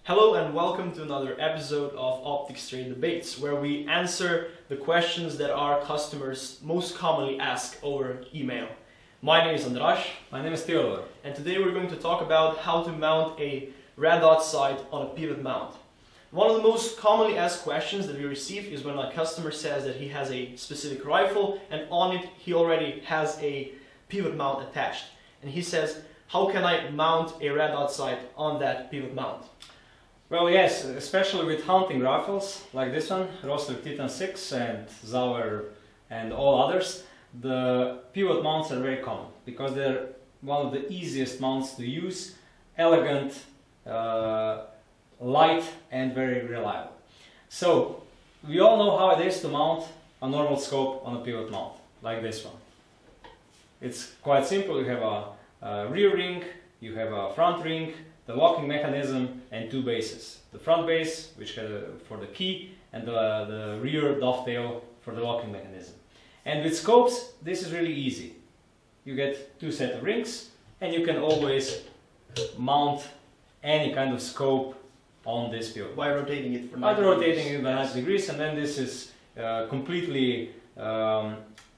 Hello and welcome to another episode of Optics Trade Debates, where we answer the questions that our customers most commonly ask over email. My name is Andras. My name is Theodor. And today we're going to talk about how to mount a red dot sight on a pivot mount. One of the most commonly asked questions that we receive is when a customer says that he has a specific rifle and on it he already has a pivot mount attached. And he says, how can I mount a red dot sight on that pivot mount? Well, yes, especially with hunting rifles like this one, Rossler Titan 6 and Zauer and all others, the pivot mounts are very common because they're one of the easiest mounts to use, elegant, light and very reliable. So, we all know how it is to mount a normal scope on a pivot mount, like this one. It's quite simple. You have a rear ring, you have a front ring, the locking mechanism and two bases. The front base, which has for the key, and the rear dovetail for the locking mechanism. And with scopes, this is really easy. You get two sets of rings, and you can always mount any kind of scope on this pivot. By rotating it for 90 By degrees. rotating it by 90 degrees, and then this is completely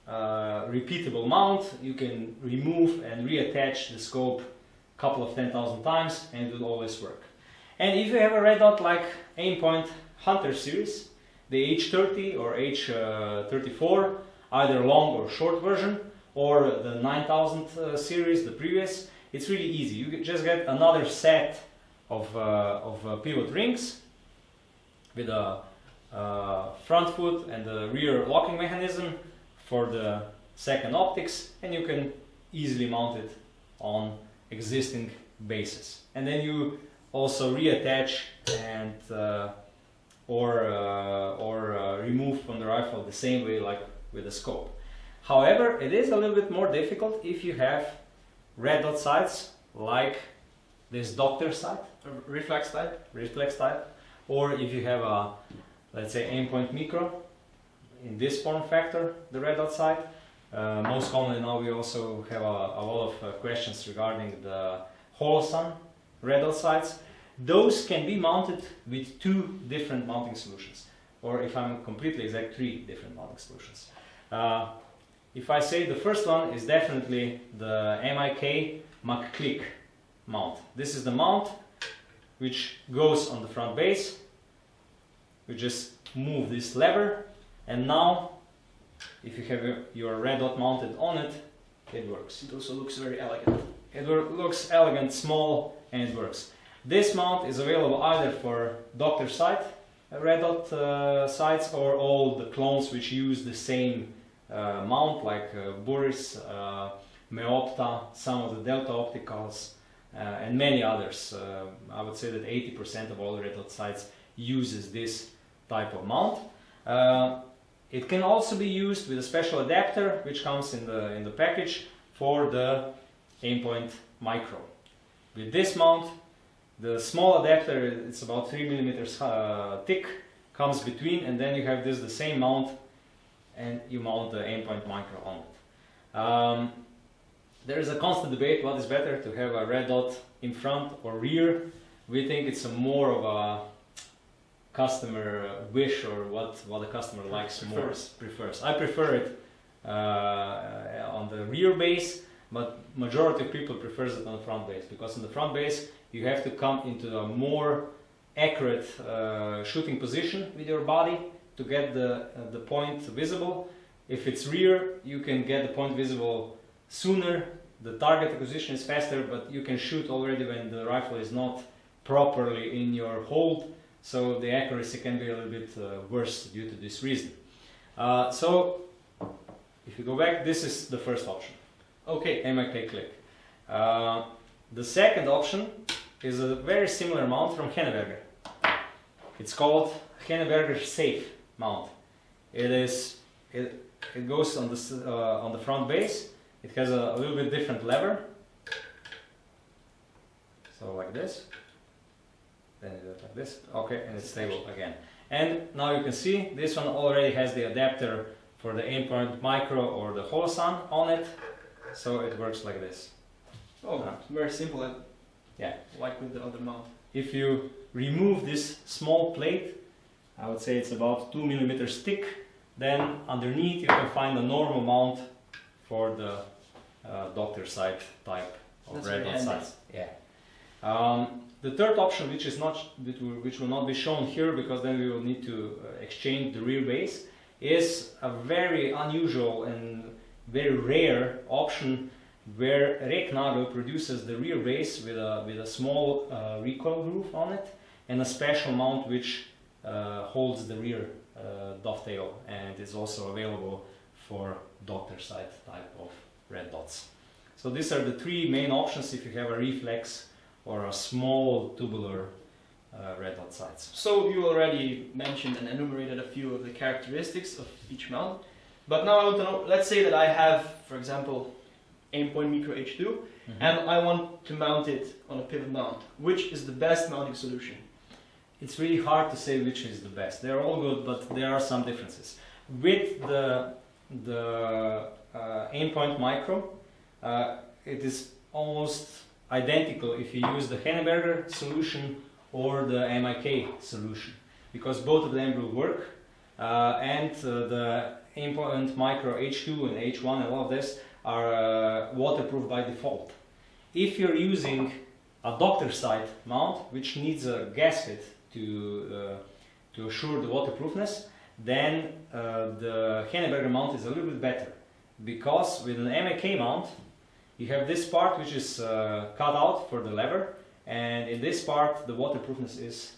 repeatable mount. You can remove and reattach the scope couple of 10,000 times and it will always work. And if you have a red dot like Aimpoint Hunter series, the H30 or H34, either long or short version, or the 9000 series, the previous, it's really easy. You just get another set of pivot rings with a front foot and the rear locking mechanism for the second optics, and you can easily mount it on existing bases, and then you also reattach and remove from the rifle the same way like with the scope. However, it is a little bit more difficult if you have red dot sights like this Doctor sight, Reflex type? or if you have a, let's say, Aimpoint Micro in this form factor, the red dot sight. Most commonly now we also have a lot of questions regarding the Holosun red dot sights. Those can be mounted with two different mounting solutions, or if I'm completely exact, three different mounting solutions. If I say the first one is definitely the MIK McClick mount. This is the mount which goes on the front base. We just move this lever, and now if you have your red dot mounted on it, it works. It also looks very elegant. It looks elegant, small, and it works. This mount is available either for Doctor sight red dot sights, or all the clones which use the same mount, like Boris, Meopta, some of the Delta Opticals, and many others. I would say that 80% of all red dot sights uses this type of mount. It can also be used with a special adapter which comes in the package for the Aimpoint Micro. With this mount, the small adapter, it's about 3 mm thick, comes between, and then you have the same mount, and you mount the Aimpoint Micro on it. There is a constant debate what is better, to have a red dot in front or rear. We think it's more of a customer wish, or what the customer likes prefers. I prefer it on the rear base, but majority of people prefers it on the front base, because in the front base you have to come into a more accurate shooting position with your body to get the point visible. If it's rear, you can get the point visible sooner, the target acquisition is faster, but you can shoot already when the rifle is not properly in your hold. So the accuracy can be a little bit worse due to this reason. So if you go back, this is the first option. Okay. MIK Click. The second option is a very similar mount from Henneberger. It's called Henneberger Safe mount. It goes on the front base. It has a little bit different lever. So like this. Then you do it like this, okay, and it's stable again. And now you can see this one already has the adapter for the Aimpoint Micro or the Holosun on it, so it works like this. Oh, very simple, Yeah. like with the other mount. If you remove this small plate, I would say it's about 2 millimeters thick, then underneath you can find a normal mount for the doctor side type of red dot sights. Yeah. The third option, which will not be shown here because then we will need to exchange the rear base, is a very unusual and very rare option where Reknagel produces the rear base with a small recoil groove on it and a special mount which holds the rear dovetail, and is also available for doctor side type of red dots. So these are the three main options if you have a reflex or a small tubular red dot sights. So you already mentioned and enumerated a few of the characteristics of each mount, but now I want to know, let's say that I have, for example, Aimpoint Micro H2, and I want to mount it on a pivot mount. Which is the best mounting solution? It's really hard to say which is the best. They're all good, but there are some differences. With the Aimpoint Micro, it is almost identical if you use the Henneberger solution or the MIK solution, because both of them will work, and the Aimpoint Micro H2 and H1 and all of this are waterproof by default. If you're using a doctor side mount which needs a gasket to assure the waterproofness, then the Henneberger mount is a little bit better, because with an MIK mount you have this part which is cut out for the lever, and in this part the waterproofness is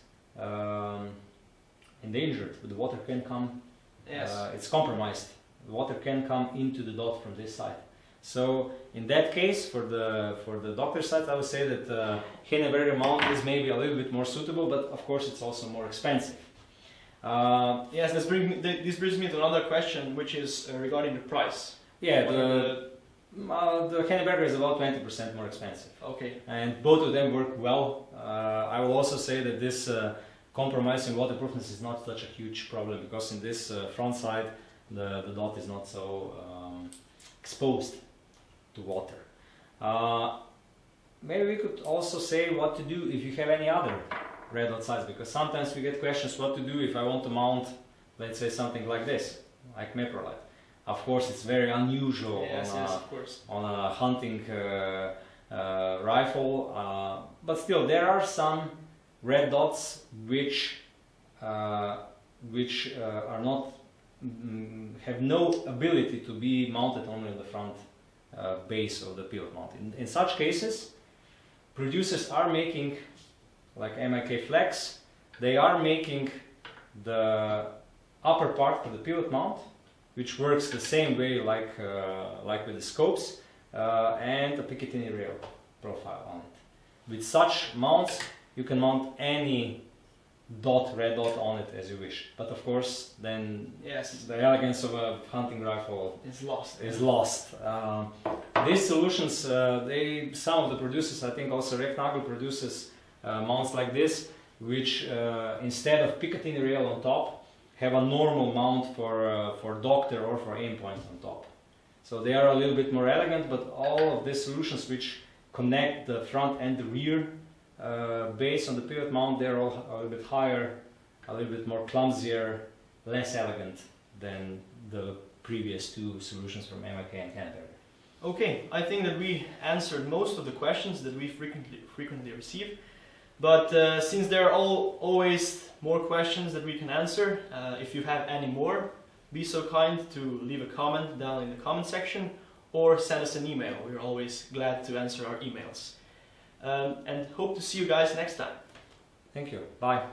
endangered. The water can come, it's compromised. The water can come into the dot from this side. So in that case, for the doctor side, I would say that Henneberger mount is maybe a little bit more suitable, but of course it's also more expensive. Yes, this brings me to another question, which is regarding the price. Yeah, the Henneberger is about 20% more expensive. Okay. And both of them work well. I will also say that this compromise in waterproofness is not such a huge problem, because in this front side the dot is not so exposed to water. Maybe we could also say what to do if you have any other red dot sights, because sometimes we get questions what to do if I want to mount, let's say, something like this, like Meprolite. Of course, it's very unusual on a hunting rifle, but still there are some red dots which are not have no ability to be mounted only on the front base of the pivot mount. In such cases, producers are making, like MIK Flex, they are making the upper part for the pivot mount, which works the same way like with the scopes, and a Picatinny rail profile on it. With such mounts, you can mount any red dot on it as you wish, but of course then the elegance of a hunting rifle is lost. These solutions, some of the producers, I think also Reknagel produces mounts like this, which instead of Picatinny rail on top, have a normal mount for doctor or for Aimpoint on top. So they are a little bit more elegant, but all of these solutions which connect the front and the rear base on the pivot mount, they're all a little bit higher, a little bit more clumsier, less elegant than the previous two solutions from MIK and Henneberger. Okay, I think that we answered most of the questions that we frequently receive, but since there are always more questions that we can answer, if you have any more, be so kind to leave a comment down in the comment section or send us an email. We're always glad to answer our emails. And hope to see you guys next time. Thank you. Bye.